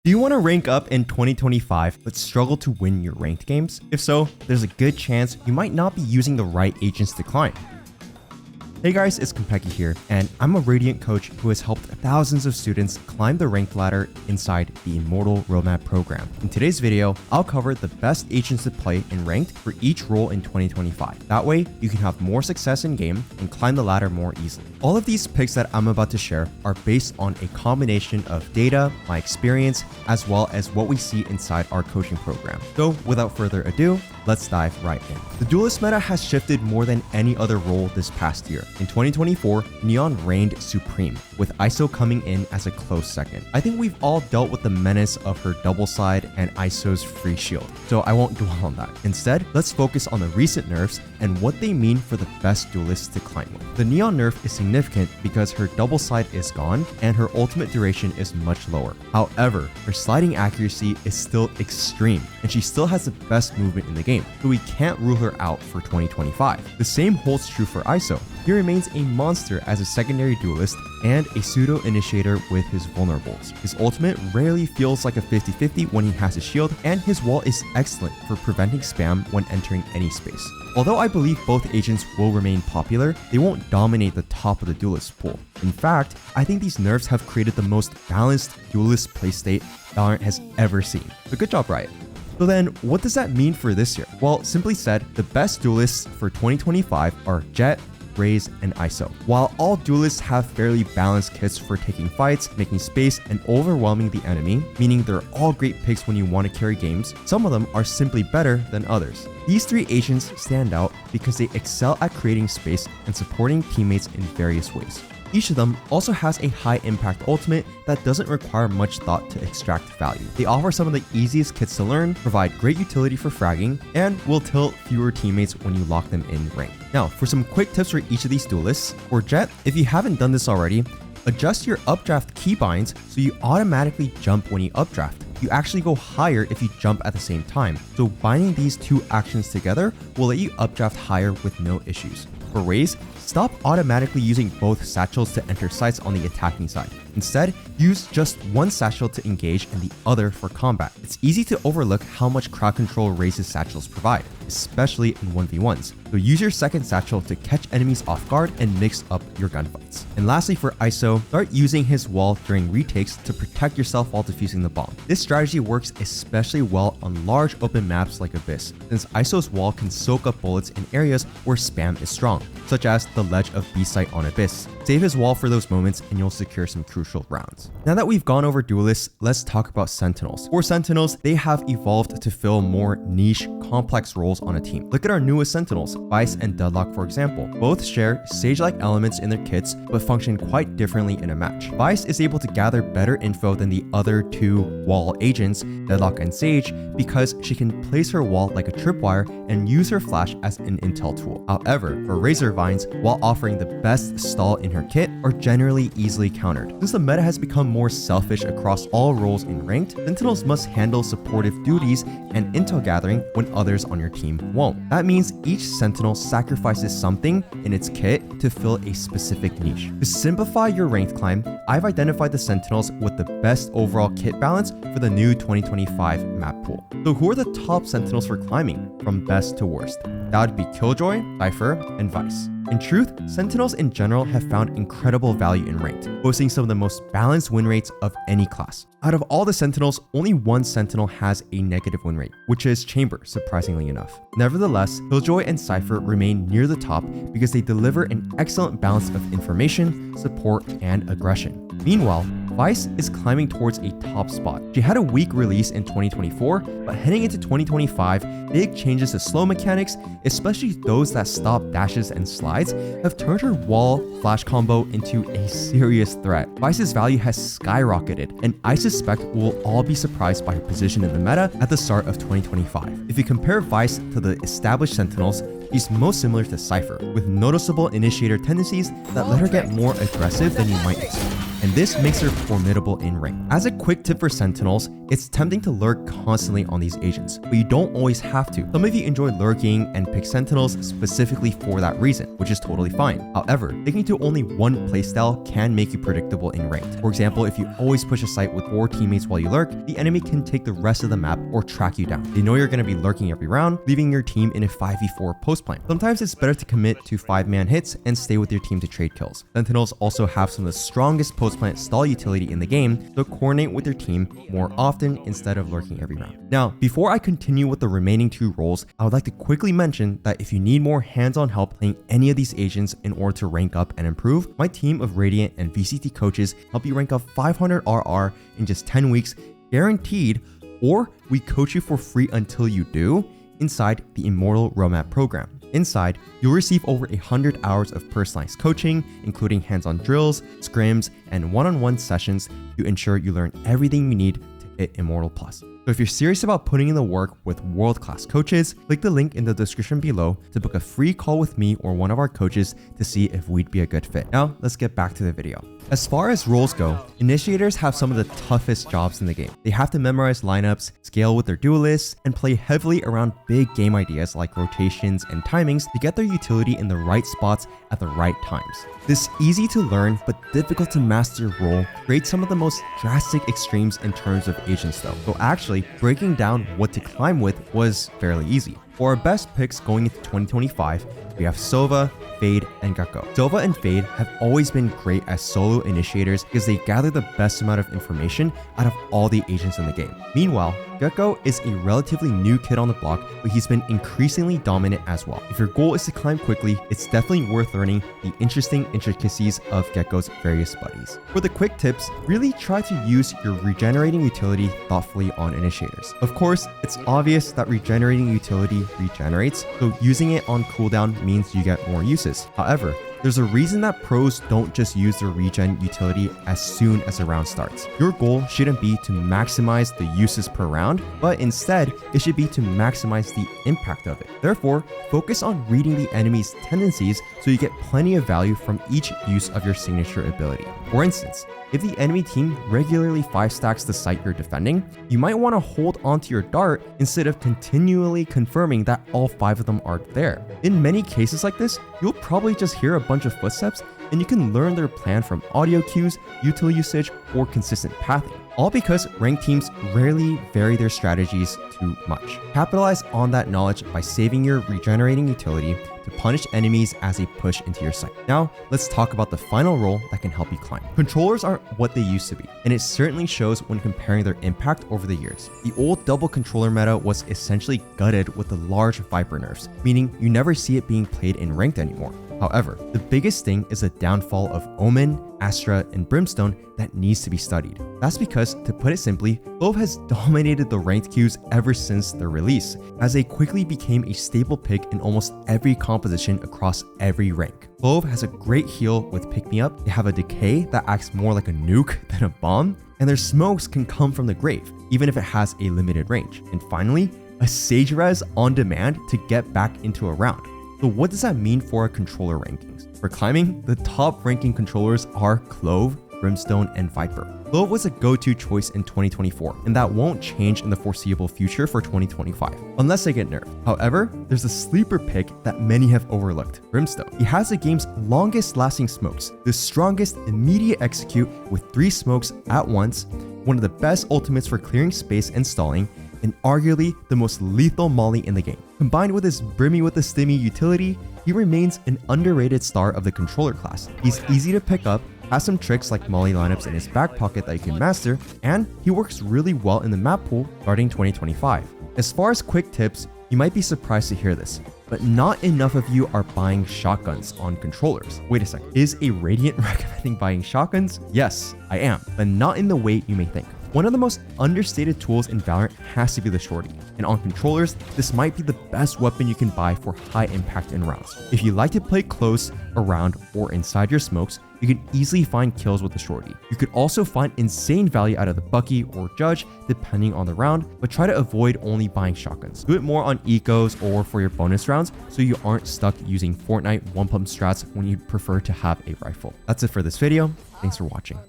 Do you want to rank up in 2025 but struggle to win your ranked games? If so, there's a good chance you might not be using the right agents to climb. Hey guys, it's Konpeki here, and I'm a Radiant coach who has helped thousands of students climb the ranked ladder inside the Immortal roadmap program. In today's video, I'll cover the best agents to play in ranked for each role in 2025. That way, you can have more success in game and climb the ladder more easily. All of these picks that I'm about to share are based on a combination of data, my experience, as well as what we see inside our coaching program. So without further ado, let's dive right in. The duelist meta has shifted more than any other role this past year. In 2024, Neon reigned supreme, with ISO coming in as a close second. I think we've all dealt with the menace of her double side and ISO's free shield, so I won't dwell on that. Instead, let's focus on the recent nerfs and what they mean for the best duelists to climb with. The Neon nerf is significant because her double side is gone and her ultimate duration is much lower. However, her sliding accuracy is still extreme, and she still has the best movement in the game, so we can't rule her out for 2025. The same holds true for ISO. He remains a monster as a secondary duelist and a pseudo initiator with his vulnerables. His ultimate rarely feels like a 50-50 when he has his shield, and his wall is excellent for preventing spam when entering any space. Although I believe both agents will remain popular, they won't dominate the top of the duelist pool. In fact, I think these nerfs have created the most balanced duelist playstate Valorant has ever seen. So good job, Riot. So then, what does that mean for this year? Well, simply said, the best duelists for 2025 are Jett, Raze, and ISO. While all duelists have fairly balanced kits for taking fights, making space, and overwhelming the enemy, meaning they're all great picks when you want to carry games, some of them are simply better than others. These three agents stand out because they excel at creating space and supporting teammates in various ways. Each of them also has a high impact ultimate that doesn't require much thought to extract value. They offer some of the easiest kits to learn, provide great utility for fragging, and will tilt fewer teammates when you lock them in rank. Now, for some quick tips for each of these duelists. For Jett, if you haven't done this already, adjust your updraft keybinds so you automatically jump when you updraft. You actually go higher if you jump at the same time, so binding these two actions together will let you updraft higher with no issues. For Raze, stop automatically using both satchels to enter sites on the attacking side. Instead, use just one satchel to engage and the other for combat. It's easy to overlook how much crowd control Raze's satchels provide, especially in 1v1s. So use your second satchel to catch enemies off guard and mix up your gunfights. And lastly, for ISO, start using his wall during retakes to protect yourself while defusing the bomb. This strategy works especially well on large open maps like Abyss, since ISO's wall can soak up bullets in areas where spam is strong, such as the ledge of B site on Abyss. Save his wall for those moments and you'll secure some crucial rounds. Now that we've gone over duelists, let's talk about Sentinels. For Sentinels, they have evolved to fill more niche, complex roles on a team. Look at our newest Sentinels, Vice and Deadlock for example. Both share Sage-like elements in their kits, but function quite differently in a match. Vice is able to gather better info than the other two wall agents, Deadlock and Sage, because she can place her wall like a tripwire and use her flash as an intel tool. However, for Razor Vines, while offering the best stall in her kit, are generally easily countered. Since the meta has become more selfish across all roles in ranked, Sentinels must handle supportive duties and intel gathering when others on your team won't. That means each Sentinel sacrifices something in its kit to fill a specific niche. To simplify your ranked climb, I've identified the Sentinels with the best overall kit balance for the new 2025 map pool. So who are the top Sentinels for climbing from best to worst? That would be Killjoy, Cypher, and Vice. In truth, Sentinels in general have found incredible value in ranked, boasting some of the most balanced win rates of any class. Out of all the Sentinels, only one Sentinel has a negative win rate, which is Chamber, surprisingly enough. Nevertheless, Killjoy and Cypher remain near the top because they deliver an excellent balance of information, support, and aggression. Meanwhile, Vice is climbing towards a top spot. She had a weak release in 2024, but heading into 2025, big changes to slow mechanics, especially those that stop dashes and slides, have turned her wall flash combo into a serious threat. Vice's value has skyrocketed, and I suspect we'll all be surprised by her position in the meta at the start of 2025. If you compare Vice to the established Sentinels, She's most similar to Cypher, with noticeable initiator tendencies that let her get more aggressive than you might expect, and this makes her formidable in rank. As a quick tip for Sentinels, it's tempting to lurk constantly on these agents, but you don't always have to. Some of you enjoy lurking and pick Sentinels specifically for that reason, which is totally fine. However, sticking to only one playstyle can make you predictable in ranked. For example, if you always push a site with 4 teammates while you lurk, the enemy can take the rest of the map or track you down. They know you're going to be lurking every round, leaving your team in a 5v4 post plan. Sometimes it's better to commit to 5-man hits and stay with your team to trade kills. Sentinels also have some of the strongest post plant stall utility in the game, so coordinate with your team more often instead of lurking every round. Now, before I continue with the remaining 2 roles, I would like to quickly mention that if you need more hands-on help playing any of these agents in order to rank up and improve, my team of Radiant and VCT coaches help you rank up 500 RR in just 10 weeks, guaranteed, or we coach you for free until you do inside the Immortal roadmap program. Inside, you'll receive over 100 hours of personalized coaching, including hands-on drills, scrims, and one-on-one sessions to ensure you learn everything you need to hit Immortal Plus. So if you're serious about putting in the work with world-class coaches, click the link in the description below to book a free call with me or one of our coaches to see if we'd be a good fit. Now, let's get back to the video. As far as roles go, initiators have some of the toughest jobs in the game. They have to memorize lineups, scale with their duelists, and play heavily around big game ideas like rotations and timings to get their utility in the right spots at the right times. This easy to learn but difficult to master role creates some of the most drastic extremes in terms of agents though. So actually, breaking down what to climb with was fairly easy. For our best picks going into 2025, we have Sova, Fade, and Gekko. Sova and Fade have always been great as solo initiators because they gather the best amount of information out of all the agents in the game. Meanwhile, Gekko is a relatively new kid on the block, but he's been increasingly dominant as well. If your goal is to climb quickly, it's definitely worth learning the interesting intricacies of Gekko's various buddies. For the quick tips, really try to use your regenerating utility thoughtfully on initiators. Of course, it's obvious that regenerating utility regenerates, so using it on cooldown means you get more uses. However, there's a reason that pros don't just use their regen utility as soon as a round starts. Your goal shouldn't be to maximize the uses per round, but instead, it should be to maximize the impact of it. Therefore, focus on reading the enemy's tendencies so you get plenty of value from each use of your signature ability. For instance, if the enemy team regularly 5-stacks the site you're defending, you might want to hold onto your dart instead of continually confirming that all 5 of them are there. In many cases like this, you'll probably just hear a bunch of footsteps and you can learn their plan from audio cues, util usage, or consistent pathing. All because ranked teams rarely vary their strategies too much. Capitalize on that knowledge by saving your regenerating utility to punish enemies as they push into your site. Now, let's talk about the final role that can help you climb. Controllers aren't what they used to be, and it certainly shows when comparing their impact over the years. The old double controller meta was essentially gutted with the large Viper nerfs, meaning you never see it being played in ranked anymore. However, the biggest thing is the downfall of Omen, Astra, and Brimstone that needs to be studied. That's because, to put it simply, Clove has dominated the ranked queues ever since their release, as they quickly became a staple pick in almost every composition across every rank. Clove has a great heal with Pick Me Up, they have a decay that acts more like a nuke than a bomb, and their smokes can come from the grave, even if it has a limited range. And finally, a Sage Res on demand to get back into a round. So what does that mean for our controller rankings? For climbing, the top ranking controllers are Clove, Brimstone, and Viper. Clove was a go-to choice in 2024, and that won't change in the foreseeable future for 2025, unless they get nerfed. However, there's a sleeper pick that many have overlooked, Brimstone. He has the game's longest lasting smokes, the strongest immediate execute with 3 smokes at once, one of the best ultimates for clearing space and stalling, and arguably the most lethal molly in the game. Combined with his Brimmy with the Stimmy utility, he remains an underrated star of the controller class. He's easy to pick up, has some tricks like molly lineups in his back pocket that you can master, and he works really well in the map pool starting 2025. As far as quick tips, you might be surprised to hear this, but not enough of you are buying shotguns on controllers. Wait a second, is a Radiant recommending buying shotguns? Yes, I am, but not in the way you may think. One of the most understated tools in Valorant has to be the shorty, and on controllers, this might be the best weapon you can buy for high impact in rounds. If you like to play close, around, or inside your smokes, you can easily find kills with the shorty. You could also find insane value out of the Bucky or Judge depending on the round, but try to avoid only buying shotguns. Do it more on ecos or for your bonus rounds so you aren't stuck using Fortnite one pump strats when you prefer to have a rifle. That's it for this video. Thanks for watching.